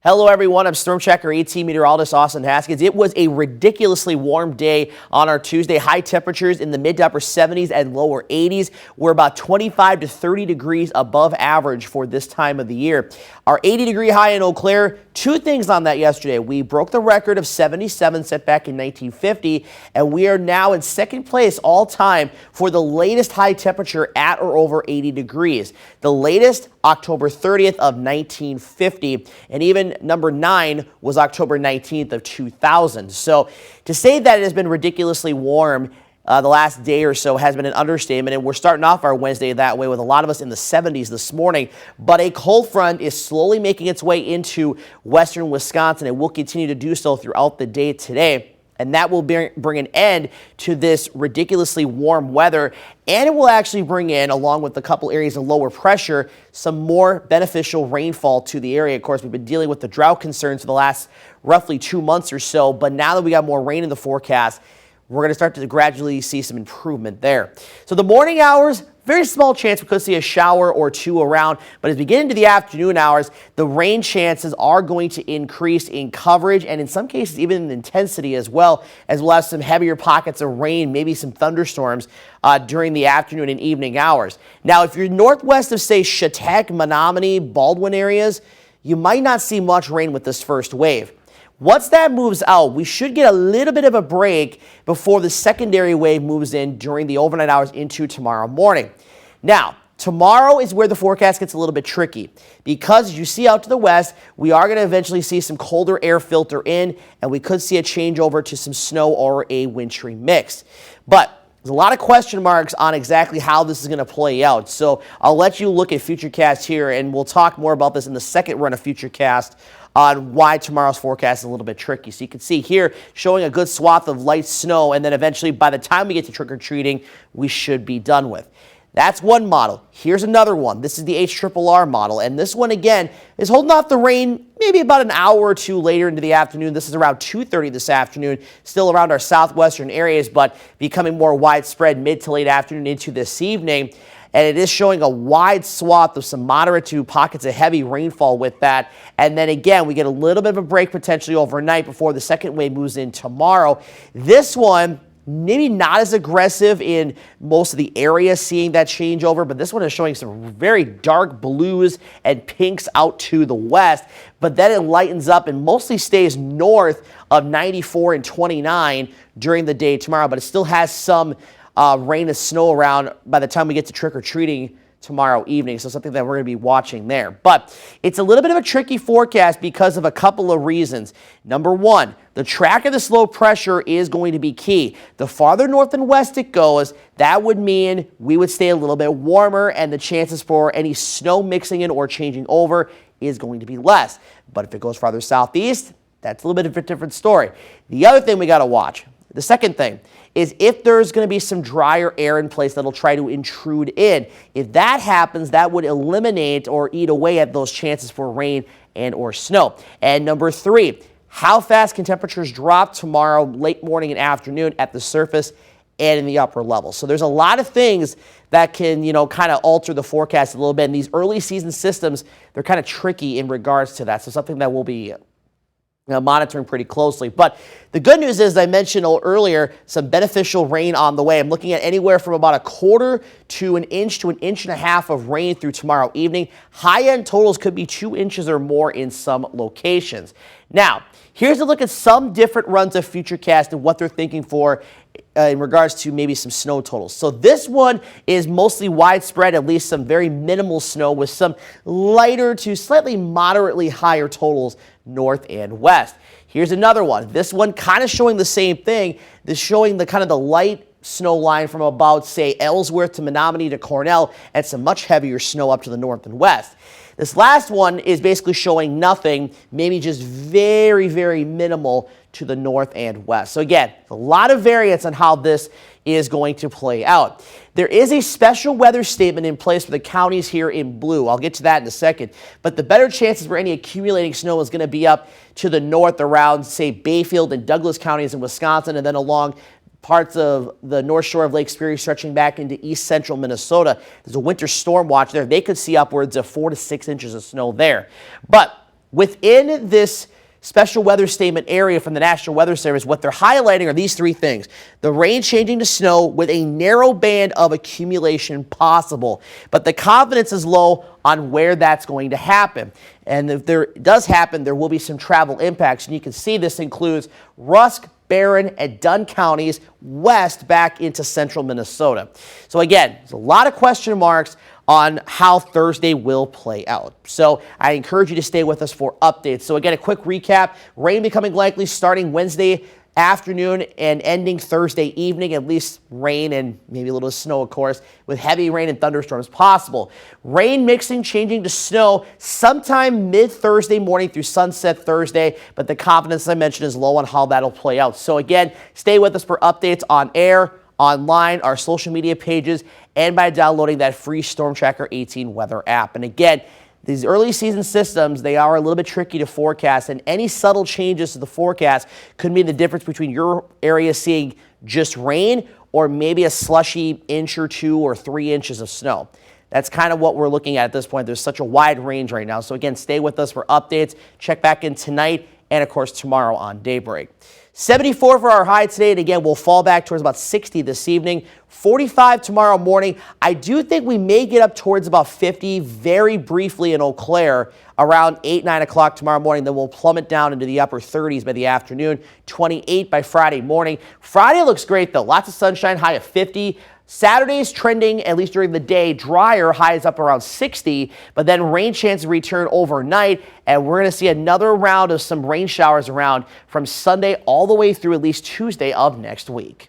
Hello everyone, I'm Storm Checker 18 meteorologist Austin Haskins. It was a ridiculously warm day on our Tuesday. High temperatures in the mid to upper 70s and lower 80s. We're about 25 to 30 degrees above average for this time of the year. Our 80-degree high in Eau Claire, two things on that yesterday. We broke the record of 77 set back in 1950, and we are now in second place all time for the latest high temperature at or over 80 degrees. The latest, October 30th of 1950, and even number 9 was October 19th of 2000. So to say that it has been ridiculously warm the last day or so has been an understatement, and we're starting off our Wednesday that way with a lot of us in the 70s this morning. But a cold front is slowly making its way into western Wisconsin and will continue to do so throughout the day today. And that will bring an end to this ridiculously warm weather. And it will actually bring in, along with a couple areas of lower pressure, some more beneficial rainfall to the area. Of course, we've been dealing with the drought concerns for the last roughly 2 months or so. But now that we got more rain in the forecast, we're going to start to gradually see some improvement there. So the morning hours, very small chance we could see a shower or two around, but as we get into the afternoon hours, the rain chances are going to increase in coverage and in some cases even in intensity as well we'll have some heavier pockets of rain, maybe some thunderstorms during the afternoon and evening hours. Now, if you're northwest of, say, Chautauqua, Menominee, Baldwin areas, you might not see much rain with this first wave. Once that moves out, we should get a little bit of a break before the secondary wave moves in during the overnight hours into tomorrow morning. Now, tomorrow is where the forecast gets a little bit tricky because as you see out to the west, we are going to eventually see some colder air filter in, and we could see a changeover to some snow or a wintry mix. But there's a lot of question marks on exactly how this is going to play out. So I'll let you look at Futurecast here, and we'll talk more about this in the second run of Futurecast on why tomorrow's forecast is a little bit tricky. So you can see here showing a good swath of light snow, and then eventually by the time we get to trick-or-treating, we should be done with. That's one model. Here's another one. This is the HRRR model, and this one again is holding off the rain maybe about an hour or two later into the afternoon. This is around 2:30 this afternoon, still around our southwestern areas, but becoming more widespread mid to late afternoon into this evening. And it is showing a wide swath of some moderate to pockets of heavy rainfall with that. And then again, we get a little bit of a break potentially overnight before the second wave moves in tomorrow. This one, maybe not as aggressive in most of the areas seeing that changeover, but this one is showing some very dark blues and pinks out to the west. But then it lightens up and mostly stays north of 94 and 29 during the day tomorrow, but it still has some rain and snow around by the time we get to trick-or-treating tomorrow evening, so something that we're going to be watching there. But it's a little bit of a tricky forecast because of a couple of reasons. Number one, the track of this low pressure is going to be key. The farther north and west it goes, that would mean we would stay a little bit warmer, and the chances for any snow mixing in or changing over is going to be less. But if it goes farther southeast, that's a little bit of a different story. The other thing we got to watch, the second thing, is if there's going to be some drier air in place that'll try to intrude in. If that happens, that would eliminate or eat away at those chances for rain and or snow. And number three, how fast can temperatures drop tomorrow, late morning and afternoon at the surface and in the upper levels? So there's a lot of things that can, kind of alter the forecast a little bit. And these early season systems, they're kind of tricky in regards to that. So something that we'll be monitoring pretty closely. But the good news is, as I mentioned earlier, some beneficial rain on the way. I'm looking at anywhere from about a quarter to an inch and a half of rain through tomorrow evening. High-end totals could be 2 inches or more in some locations. Now, here's a look at some different runs of Futurecast and what they're thinking for in regards to maybe some snow totals. So this one is mostly widespread, at least some very minimal snow with some lighter to slightly moderately higher totals north and west. Here's another one. This one kind of showing the same thing. This showing the kind of the light snow line from about, say, Ellsworth to Menominee to Cornell, and some much heavier snow up to the north and west. This last one is basically showing nothing, maybe just very, very minimal to the north and west. So again, a lot of variance on how this is going to play out. There is a special weather statement in place for the counties here in blue. I'll get to that in a second. But the better chances for any accumulating snow is going to be up to the north around, say, Bayfield and Douglas counties in Wisconsin, and then along parts of the north shore of Lake Superior stretching back into east central Minnesota. There's a winter storm watch there. They could see upwards of 4 to 6 inches of snow there. But within this special weather statement area from the National Weather Service, what they're highlighting are these three things. The rain changing to snow with a narrow band of accumulation possible, but the confidence is low on where that's going to happen. And if there does happen, there will be some travel impacts. And you can see this includes Rusk, Barron, and Dunn counties west back into central Minnesota. So again, there's a lot of question marks on how Thursday will play out. So I encourage you to stay with us for updates. So again, a quick recap: rain becoming likely starting Wednesday afternoon and ending Thursday evening, at least rain and maybe a little snow, of course, with heavy rain and thunderstorms possible. Rain mixing, changing to snow sometime mid-Thursday morning through sunset Thursday, but the confidence, as I mentioned, is low on how that'll play out. So again, stay with us for updates on air, online, our social media pages, and by downloading that free Storm Tracker 18 weather app. And again, these early season systems, they are a little bit tricky to forecast, and any subtle changes to the forecast could mean the difference between your area seeing just rain or maybe a slushy inch or 2 or 3 inches of snow. That's kind of what we're looking at this point. There's such a wide range right now. So again, stay with us for updates. Check back in tonight and, of course, tomorrow on Daybreak. 74 for our high today, and again, we'll fall back towards about 60 this evening. 45 tomorrow morning. I do think we may get up towards about 50 very briefly in Eau Claire around 8, 9 o'clock tomorrow morning. Then we'll plummet down into the upper 30s by the afternoon. 28 by Friday morning. Friday looks great, though. Lots of sunshine, high of 50. Saturday's trending, at least during the day, drier, highs up around 60, but then rain chances return overnight, and we're going to see another round of some rain showers around from Sunday all the way through at least Tuesday of next week.